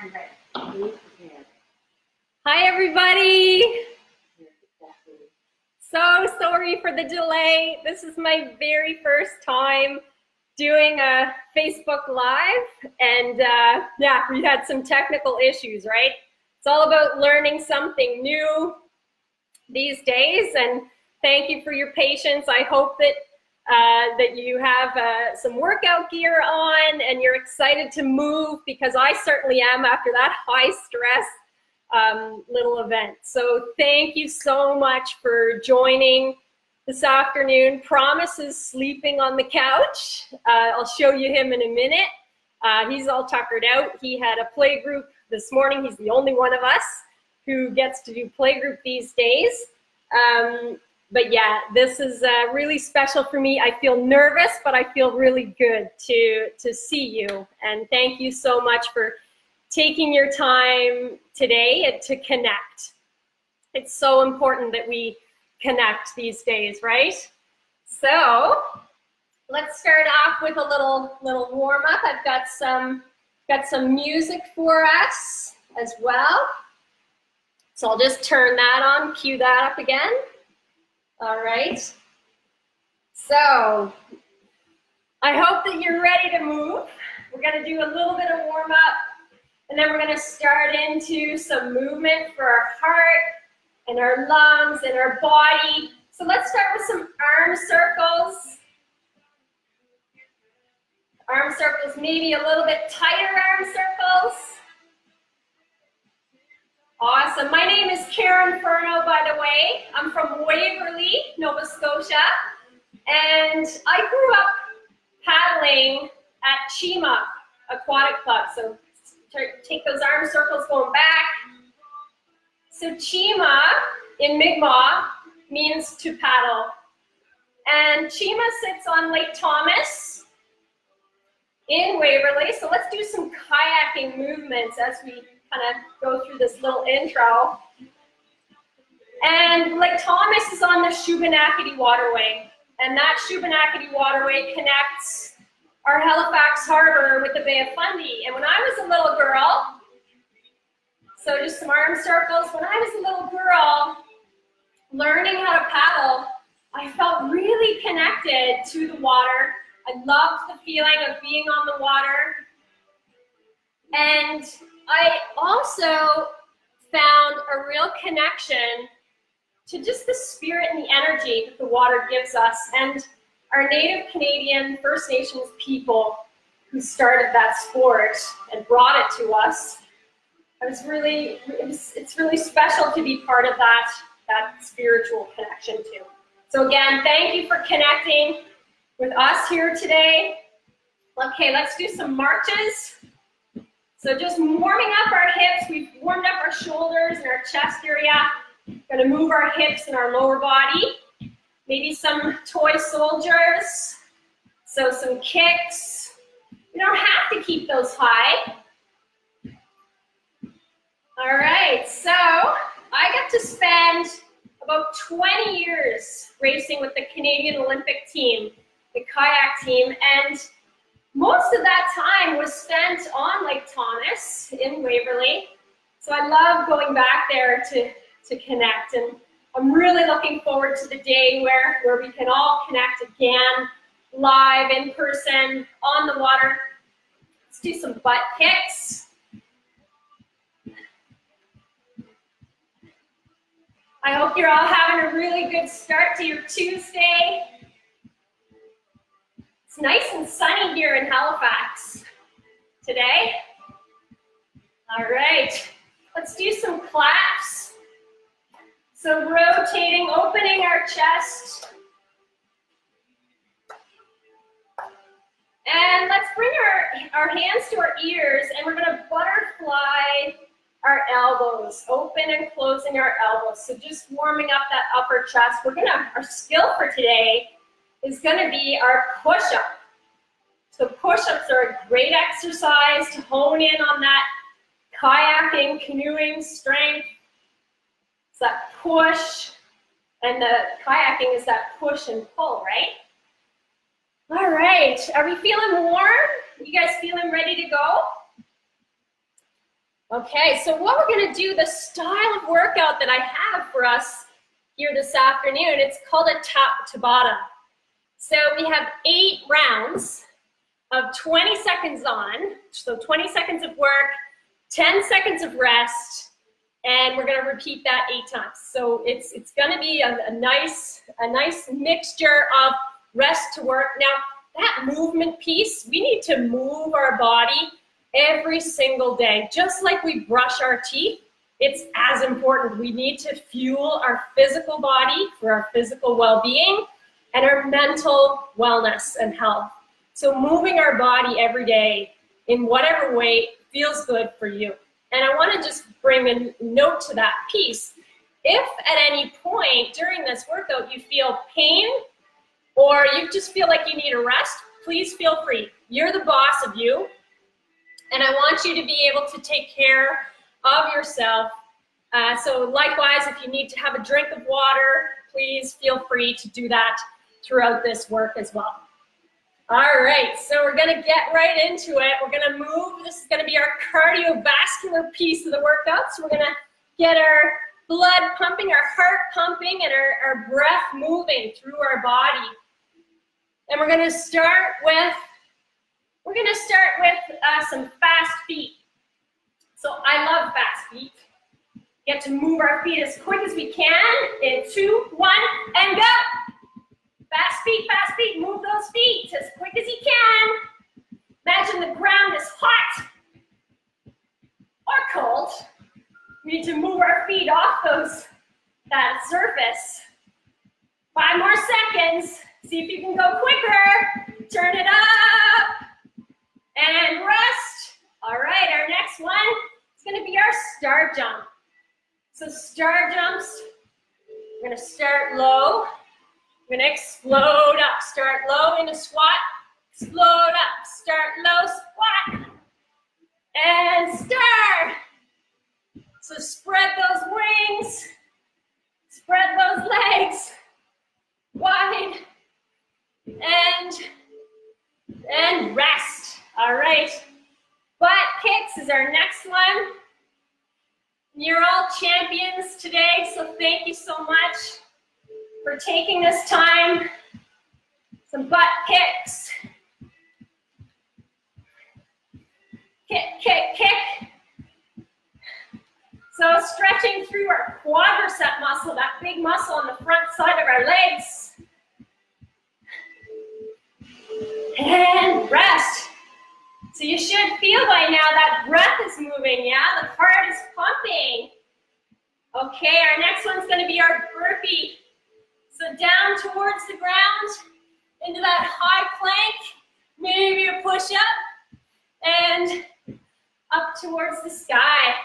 I'm ready. Hi, everybody. So sorry for the delay. This is my very first time doing a Facebook Live, and yeah, we had some technical issues, right? It's all about learning something new these days, and thank you for your patience. I hope that that you have some workout gear on and you're excited to move, because I certainly am after that high stress little event. So thank you so much for joining this afternoon. Promise is sleeping on the couch. I'll show you him in a minute. He's all tuckered out. He had a play group this morning. He's the only one of us who gets to do play group these days. But yeah, this is really special for me. I feel nervous, but I feel really good to see you. And thank you so much for taking your time today to connect. It's so important that we connect these days, right? So let's start off with a little warm up. I've got some music for us as well. So I'll just turn that on, cue that up again. All right. So I hope that you're ready to move. We're going to do a little bit of warm up, and then we're going to start into some movement for our heart and our lungs and our body. So let's start with some arm circles. Arm circles, maybe a little bit tighter arm circles. Awesome. My name is Karen Furno, by the way. I'm from Waverly, Nova Scotia, and I grew up paddling at Chima Aquatic Club. So take those arm circles going back. So Chima in Mi'kmaq means to paddle. And Chima sits on Lake Thomas in Waverly. So let's do some kayaking movements as we kind of go through this little intro. And Lake Thomas is on the Shubenacadie Waterway. And that Shubenacadie Waterway connects our Halifax Harbor with the Bay of Fundy. And when I was a little girl, so just some arm circles, when I was a little girl learning how to paddle, I felt really connected to the water. I loved the feeling of being on the water. And I also found a real connection to just the spirit and the energy that the water gives us, and our Native Canadian First Nations people who started that sport and brought it to us. It's really special to be part of that spiritual connection too. So again, thank you for connecting with us here today. Okay, let's do some marches. So just warming up our hips. We've warmed up our shoulders and our chest area. Gonna move our hips and our lower body. Maybe some toy soldiers. So some kicks. You don't have to keep those high. All right, so I got to spend about 20 years racing with the Canadian Olympic team, the kayak team, and most of that time was spent on Lake Thomas in Waverly. So I love going back there to connect, and I'm really looking forward to the day where we can all connect again, live, in person, on the water. Let's do some butt kicks. I hope you're all having a really good start to your Tuesday. It's nice and sunny here in Halifax today. All right, let's do some claps. So rotating, opening our chest. And let's bring our hands to our ears, and we're gonna butterfly our elbows, open and closing our elbows. So just warming up that upper chest. Our skill for today is gonna be our push-up. So push-ups are a great exercise to hone in on that kayaking, canoeing strength. It's that push, and the kayaking is that push and pull, right? All right, are we feeling warm? You guys feeling ready to go? Okay, so what we're gonna do, the style of workout that I have for us here this afternoon, it's called a top to bottom. So we have 8 rounds of 20 seconds on, so 20 seconds of work, 10 seconds of rest, and we're gonna repeat that 8 times. So it's gonna be a nice mixture of rest to work. Now, that movement piece, we need to move our body every single day. Just like we brush our teeth, it's as important. We need to fuel our physical body for our physical well-being and our mental wellness and health. So moving our body every day in whatever way feels good for you. And I want to just bring a note to that piece. If at any point during this workout you feel pain or you just feel like you need a rest, please feel free. You're the boss of you. And I want you to be able to take care of yourself. So likewise, if you need to have a drink of water, please feel free to do that throughout this work as well. All right, so we're gonna get right into it. We're gonna move. This is gonna be our cardiovascular piece of the workout. So we're gonna get our blood pumping, our heart pumping, and our breath moving through our body. And we're gonna start with some fast feet. So I love fast feet. Get to move our feet as quick as we can. In 2, 1, and go. Fast feet, move those feet as quick as you can. Imagine the ground is hot or cold. We need to move our feet off that surface. 5 more seconds. See if you can go quicker. Turn it up. And rest. All right, our next one is gonna be our star jump. So star jumps, we're gonna start low. We're gonna explode up. Start low in a squat, explode up. Start low, squat, and start. So spread those wings, spread those legs wide, and rest. All right, butt kicks is our next one. You're all champions today, so thank you so much for taking this time. Some butt kicks. Kick, kick, kick. So stretching through our quadricep muscle, that big muscle on the front side of our legs. And rest. So you should feel by now that breath is moving, yeah? The heart is pumping. Okay, our next one's gonna be our burpee. So down towards the ground, into that high plank, maybe a push up, and up towards the sky.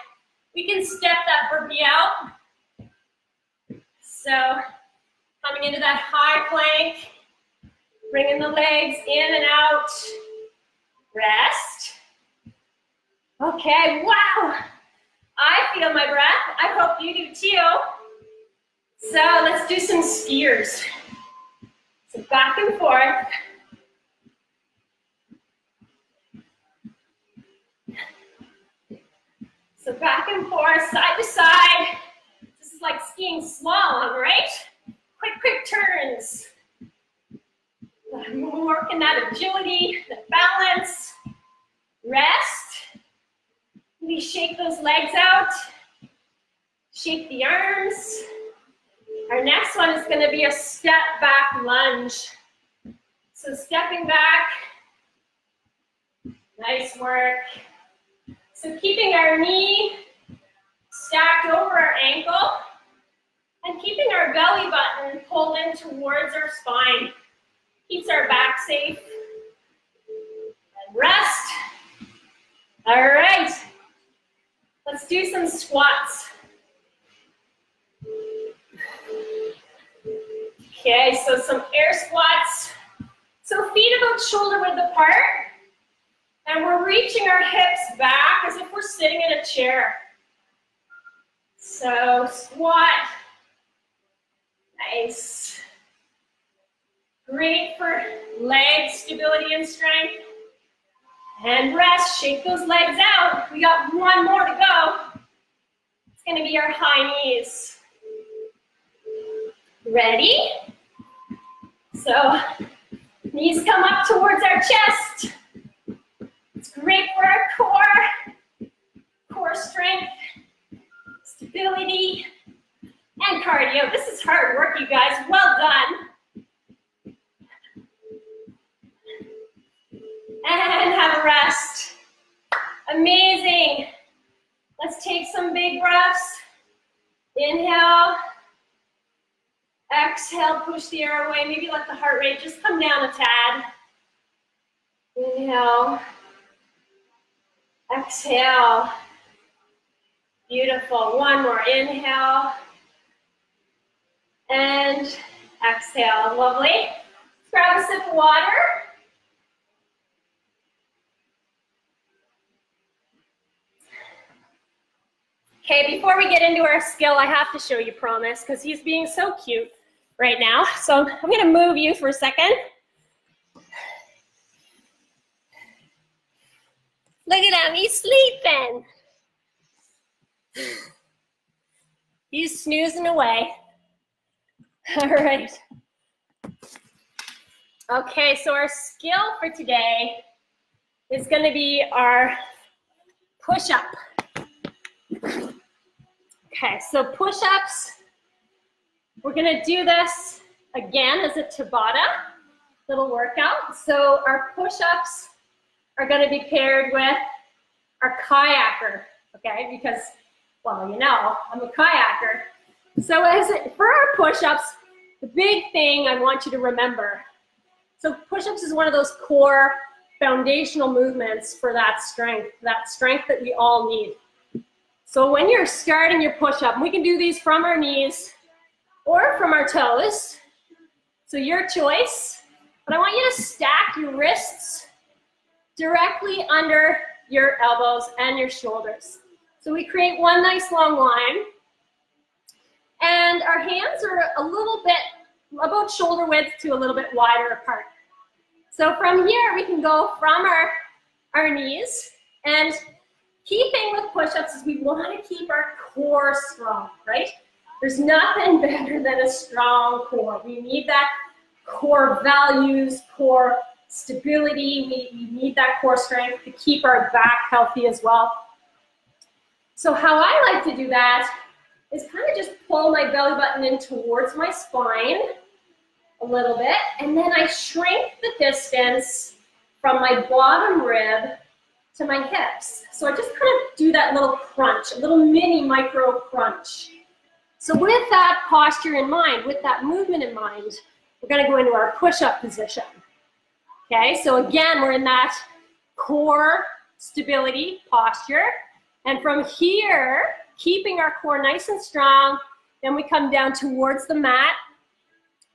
We can step that burpee out. So coming into that high plank, bringing the legs in and out. Rest. Okay, wow. I feel my breath. I hope you do too. So let's do some skiers. So back and forth. So back and forth, side to side. This is like skiing slalom, right? Quick, quick turns. Working that agility, the balance. Rest. We shake those legs out. Shake the arms. Our next one is going to be a step back lunge. So stepping back. Nice work. So keeping our knee stacked over our ankle and keeping our belly button pulled in towards our spine. Keeps our back safe. And rest. All right. Let's do some squats. Okay, so some air squats. So feet about shoulder width apart. And we're reaching our hips back as if we're sitting in a chair. So squat. Nice. Great for leg stability and strength. And rest, shake those legs out. We got one more to go. It's gonna be our high knees. Ready? So, knees come up towards our chest. It's great for our core strength, stability, and cardio. This is hard work, you guys. Well done. And have a rest. Amazing. Let's take some big breaths. Inhale. Exhale, push the air away. Maybe let the heart rate just come down a tad. Inhale. Exhale. Beautiful. One more. Inhale. And exhale. Lovely. Let's grab a sip of water. Okay, before we get into our skill, I have to show you Promise because he's being so cute right now. So I'm going to move you for a second. Look at him, he's sleeping. He's snoozing away. All right. Okay, so our skill for today is going to be our push-up. Okay, so push-ups, we're gonna do this again as a Tabata little workout. So our push-ups are gonna be paired with our kayaker, okay? Because, well, you know, I'm a kayaker. So for our push-ups, the big thing I want you to remember, so push-ups is one of those core foundational movements for that strength that we all need. So when you're starting your push-up, we can do these from our knees or from our toes. So your choice. But I want you to stack your wrists directly under your elbows and your shoulders. So we create one nice long line. And our hands are a little bit, about shoulder width to a little bit wider apart. So from here, we can go from our knees, and keeping with push-ups is we want to keep our core strong, right? There's nothing better than a strong core. We need that core values, core stability. We need that core strength to keep our back healthy as well. So how I like to do that is kind of just pull my belly button in towards my spine a little bit, and then I shrink the distance from my bottom rib to my hips. So I just kind of do that little crunch, a little mini micro crunch. So with that posture in mind, with that movement in mind, we're gonna go into our push-up position. Okay, so again, we're in that core stability posture. And from here, keeping our core nice and strong, then we come down towards the mat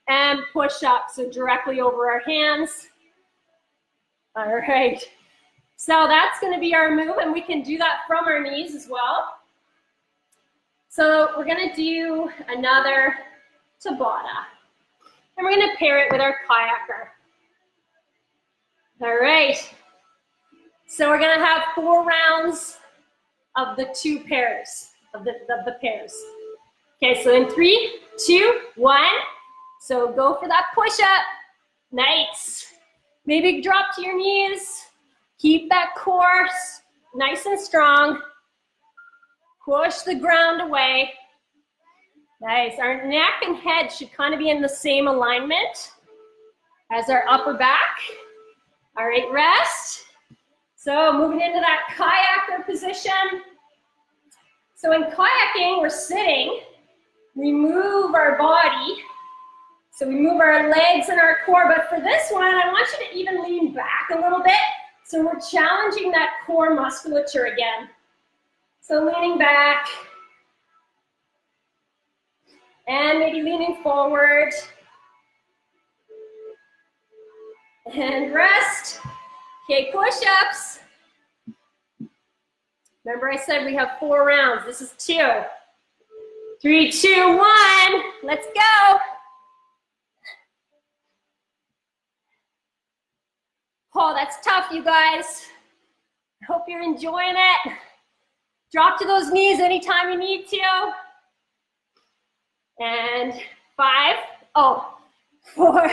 and push up, so directly over our hands. All right. So that's going to be our move, and we can do that from our knees as well. So we're going to do another Tabata, and we're going to pair it with our kayaker. All right. So we're going to have 4 rounds of the 2 pairs, of the pairs. Okay, so in 3, 2, 1. So go for that push-up. Nice. Maybe drop to your knees. Keep that core nice and strong. Push the ground away. Nice. Our neck and head should kind of be in the same alignment as our upper back. All right, rest. So moving into that kayaker position. So in kayaking, we're sitting. We move our body. So we move our legs and our core. But for this one, I want you to even lean back a little bit. So we're challenging that core musculature again. So leaning back. And maybe leaning forward. And rest. Okay, push-ups. Remember I said we have 4 rounds. This is 2. 3, 2, 1. Let's go. Oh, that's tough, you guys. hope you're enjoying it. Drop to those knees anytime you need to. And 5, 4,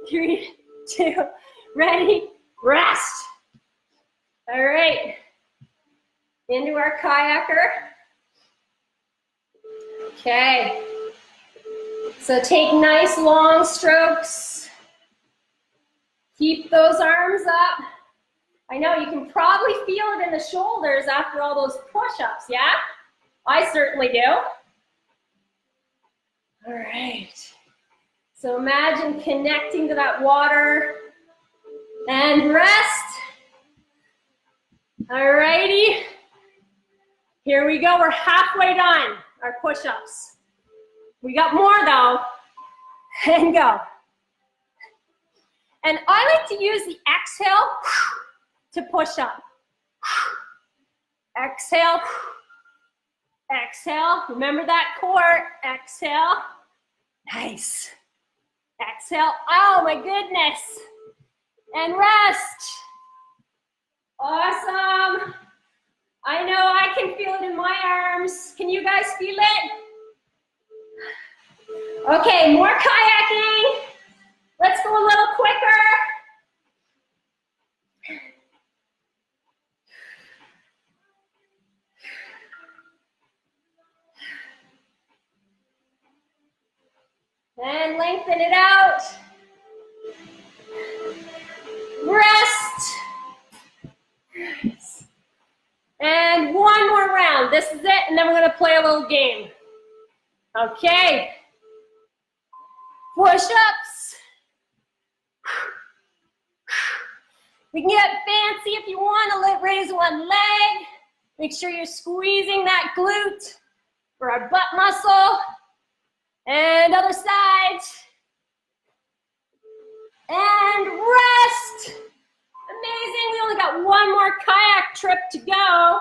3, 2, ready, rest. All right, into our kayaker. Okay, so take nice long strokes. Keep those arms up. I know you can probably feel it in the shoulders after all those push-ups, yeah? I certainly do. All right, so imagine connecting to that water and rest. All righty, here we go. We're halfway done our push-ups. We got more though, and go. And I like to use the exhale to push up. Exhale, exhale. Remember that core, exhale. Nice. Exhale, oh my goodness. And rest. Awesome. I know I can feel it in my arms. Can you guys feel it? Okay, more kayaking. Let's go a little quicker. And lengthen it out. Rest. And one more round. This is it, and then we're going to play a little game. Okay. Push-ups. We can get fancy if you want to raise one leg. Make sure you're squeezing that glute for our butt muscle. And other side. And rest. Amazing. We only got one more kayak trip to go.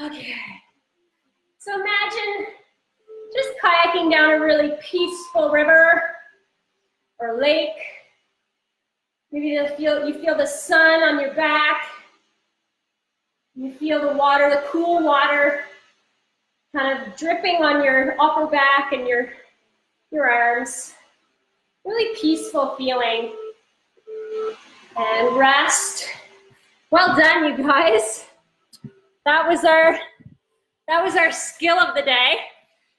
Okay. So imagine just kayaking down a really peaceful river or lake. Maybe you feel the sun on your back. You feel the water, the cool water, kind of dripping on your upper back and your arms. Really peaceful feeling. And rest. Well done, you guys. That was our skill of the day.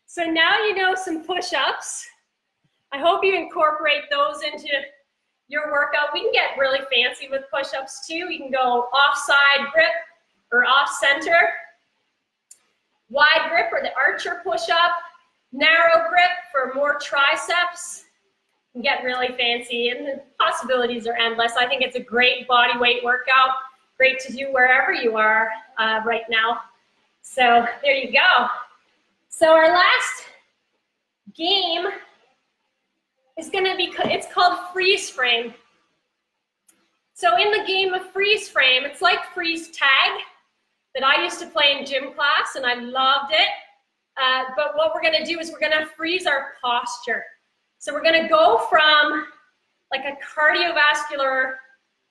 So now you know some push-ups. I hope you incorporate those into your workout. We can get really fancy with push-ups too. You can go off-side grip or off-center. Wide grip or the archer push-up. Narrow grip for more triceps. You can get really fancy, and the possibilities are endless. I think it's a great body weight workout. Great to do wherever you are right now. So there you go. So our last game is going to be, it's called freeze frame. So in the game of freeze frame, it's like freeze tag that I used to play in gym class, and I loved it. But what we're going to do is we're going to freeze our posture. So we're going to go from like a cardiovascular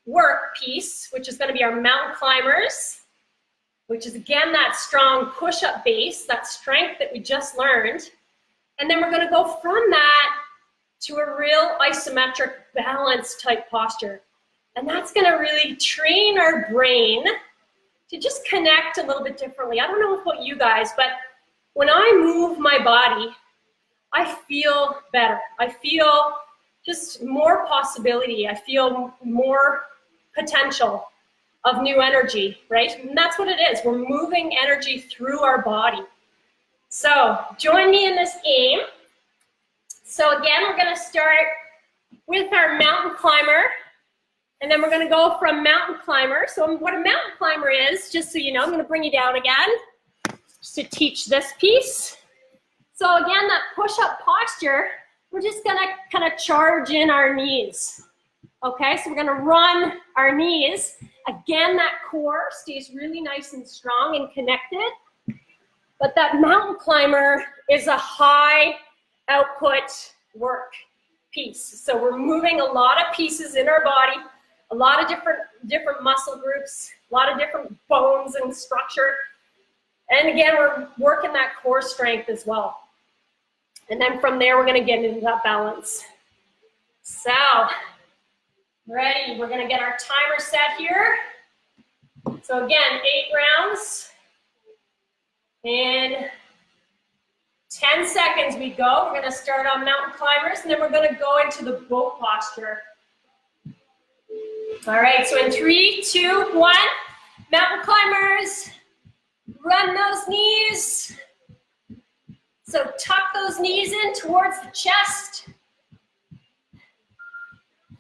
work piece, which is going to be our mountain climbers, which is again that strong push-up base, that strength that we just learned. And then we're going to go from that to a real isometric balance type posture. And that's going to really train our brain to just connect a little bit differently. I don't know about you guys, but when I move my body, I feel better. I feel just more possibility. I feel more potential of new energy, right? And that's what it is. We're moving energy through our body. So join me in this game. So again, we're going to start with our mountain climber, and then we're going to go from mountain climber. So what a mountain climber is, just so you know, I'm going to bring you down again just to teach this piece. So again, that push-up posture, we're just going to kind of charge in our knees. Okay, so we're going to run our knees. Again, that core stays really nice and strong and connected. But that mountain climber is a high output work piece. So we're moving a lot of pieces in our body, a lot of different muscle groups. a lot of different bones and structure. And again, we're working that core strength as well. And then from there, we're gonna get into that balance. So, ready, we're gonna get our timer set here. So again, 8 rounds. In 10 seconds we go. We're gonna start on mountain climbers, and then we're gonna go into the boat posture. All right, so in 3, 2, 1, mountain climbers, run those knees. So tuck those knees in towards the chest.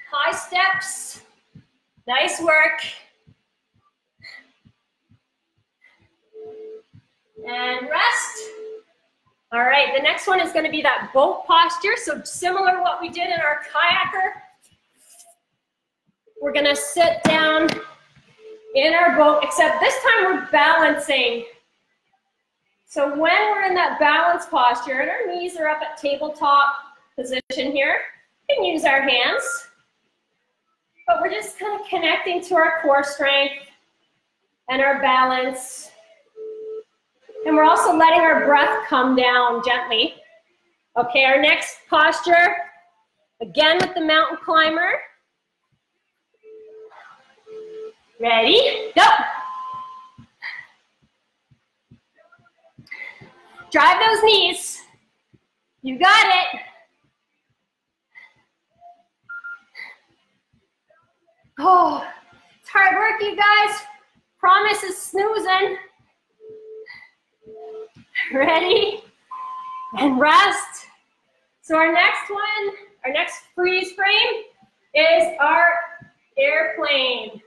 High steps, nice work. And rest. All right, the next one is gonna be that boat posture. So similar to what we did in our kayaker. We're gonna sit down in our boat, except this time we're balancing. So when we're in that balance posture and our knees are up at tabletop position here, we can use our hands, but we're just kind of connecting to our core strength and our balance. And we're also letting our breath come down gently. Okay, our next posture, again with the mountain climber. Ready, go. Drive those knees. You got it. Oh, it's hard work, you guys. Promise is snoozing. Ready? And rest. So our next one, our next freeze frame is our airplane.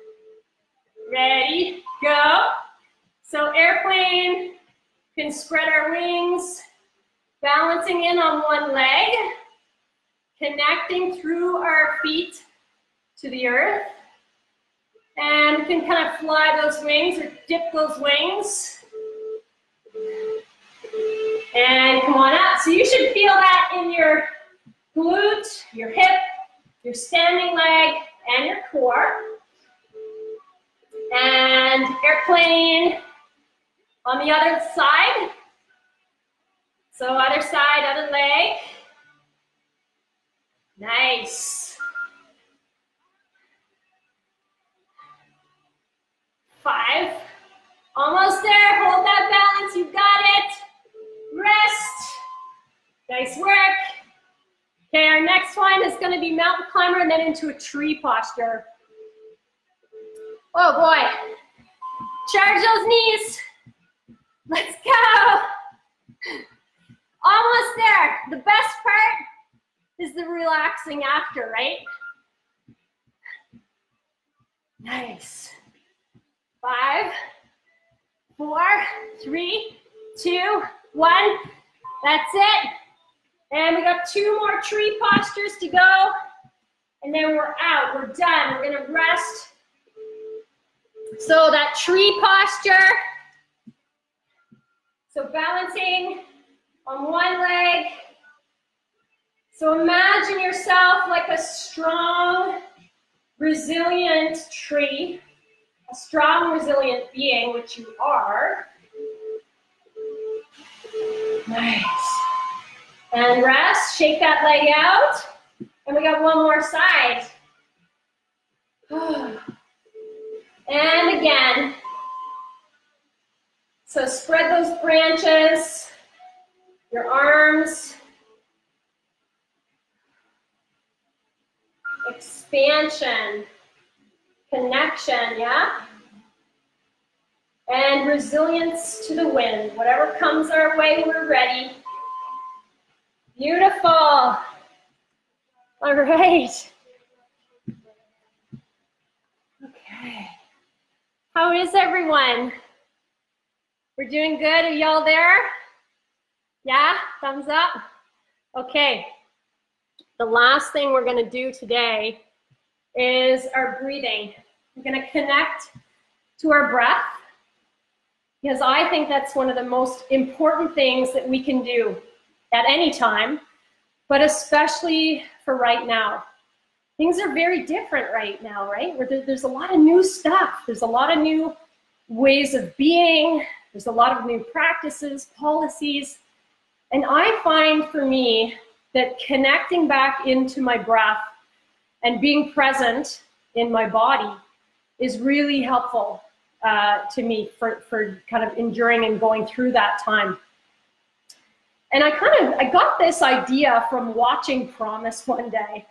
Ready, go. So airplane, can spread our wings, balancing in on one leg, connecting through our feet to the earth, and we can kind of fly those wings or dip those wings. And come on up. So you should feel that in your glute, your hip, your standing leg, and your core. And airplane on the other side. So other side, other leg. Nice. 5. Almost there. Hold that balance. You got it. Rest. Nice work. Okay, our next one is going to be mountain climber and then into a tree posture. Oh boy. Charge those knees. Let's go. Almost there. The best part is the relaxing after, right? Nice. 5, 4, 3, 2, 1. That's it. And we got 2 more tree postures to go. And then we're out. We're done. We're going to rest. So that tree posture. So balancing on one leg. So imagine yourself like a strong, resilient tree. A strong, resilient being, which you are. Nice. And rest, shake that leg out. And we got one more side. And again. So spread those branches, your arms. Expansion, connection, yeah? And resilience to the wind. Whatever comes our way, we're ready. Beautiful. All right. Okay. How is everyone? We're doing good. Are y'all there? Yeah? Thumbs up? Okay. The last thing we're going to do today is our breathing. We're going to connect to our breath because I think that's one of the most important things that we can do at any time, but especially for right now. things are very different right now, right? Where there's a lot of new stuff. There's a lot of new ways of being. There's a lot of new practices, policies. And I find for me that connecting back into my breath and being present in my body is really helpful to me for kind of enduring and going through that time. And I got this idea from watching Promise one day.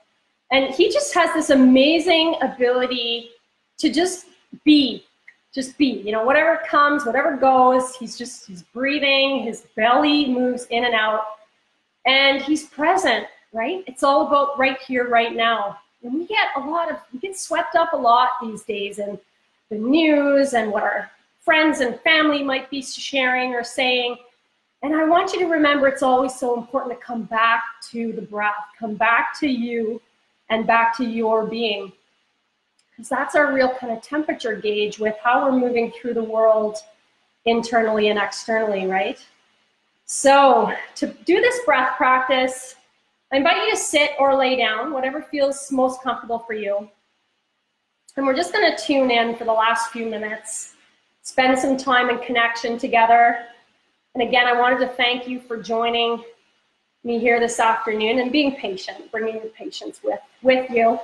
And he just has this amazing ability to just be, you know, whatever comes, whatever goes, he's breathing, his belly moves in and out, and he's present, right? It's all about right here, right now. And we get swept up a lot these days in the news and what our friends and family might be sharing or saying. And I want you to remember it's always so important to come back to the breath, come back to you and back to your being. Because that's our real kind of temperature gauge with how we're moving through the world internally and externally, right? So to do this breath practice, I invite you to sit or lay down, whatever feels most comfortable for you. And we're just going to tune in for the last few minutes, spend some time in connection together. And again, I wanted to thank you for joining me here this afternoon and being patient, bringing your patience with you.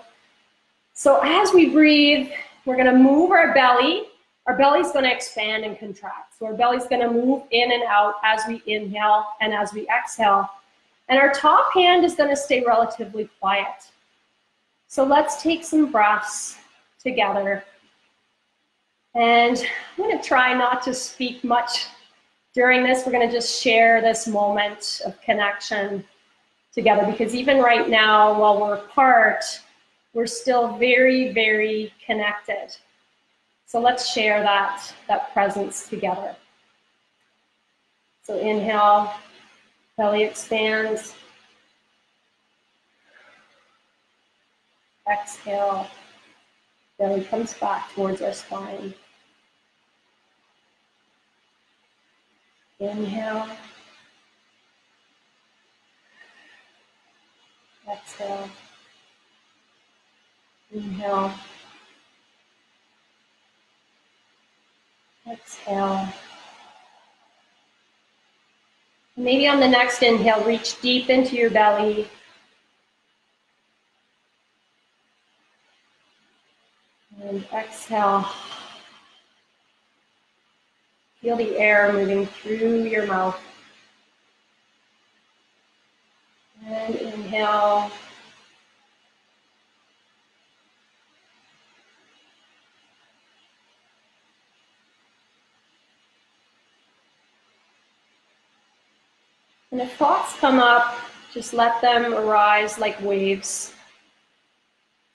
So as we breathe, we're going to move our belly. Our belly's going to expand and contract. So our belly's going to move in and out as we inhale and as we exhale. And our top hand is going to stay relatively quiet. So let's take some breaths together. And I'm going to try not to speak much during this. We're going to just share this moment of connection together, because even right now, while we're apart, we're still very, very connected. So let's share that presence together. So inhale, belly expands. Exhale, belly comes back towards our spine. Inhale. Exhale. Inhale. Exhale. Maybe on the next inhale, reach deep into your belly. And exhale. Feel the air moving through your mouth. And inhale. And if thoughts come up, just let them arise like waves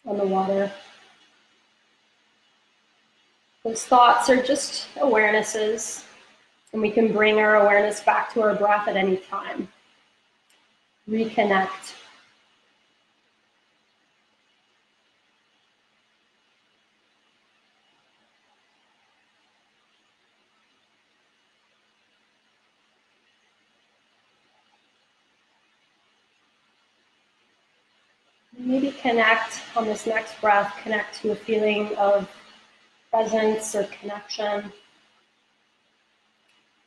on the water. Those thoughts are just awarenesses, and we can bring our awareness back to our breath at any time. Reconnect. Maybe connect on this next breath, connect to a feeling of presence or connection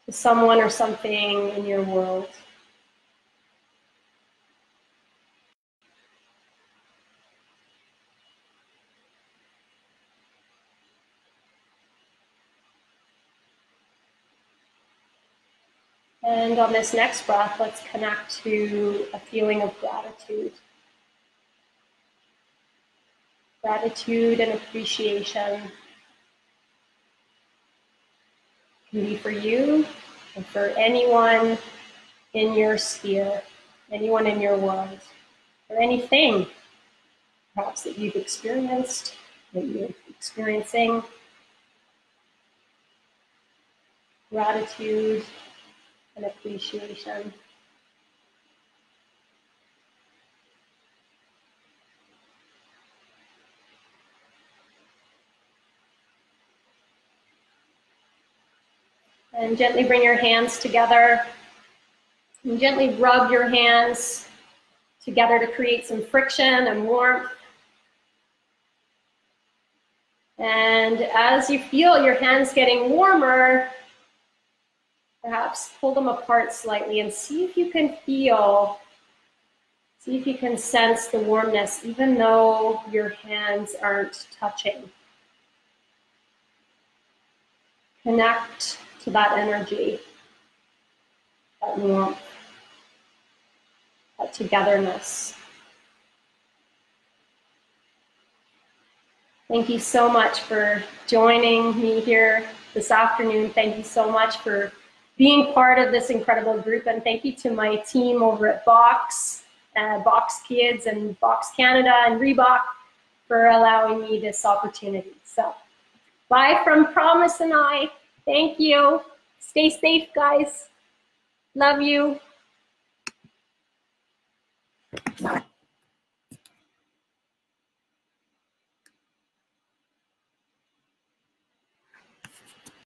to someone or something in your world. And on this next breath, let's connect to a feeling of gratitude. Gratitude and appreciation can be for you and for anyone in your sphere, anyone in your world, or anything perhaps that you've experienced, that you're experiencing. Gratitude and appreciation. And gently bring your hands together and gently rub your hands together to create some friction and warmth. And as you feel your hands getting warmer, perhaps pull them apart slightly and see if you can feel, see if you can sense the warmness even though your hands aren't touching. Connect to that energy, that warmth, that togetherness. Thank you so much for joining me here this afternoon. Thank you so much for being part of this incredible group. And thank you to my team over at Box Kids and Box Canada and Reebok for allowing me this opportunity. So bye from Promise and I. Thank you. Stay safe, guys. Love you.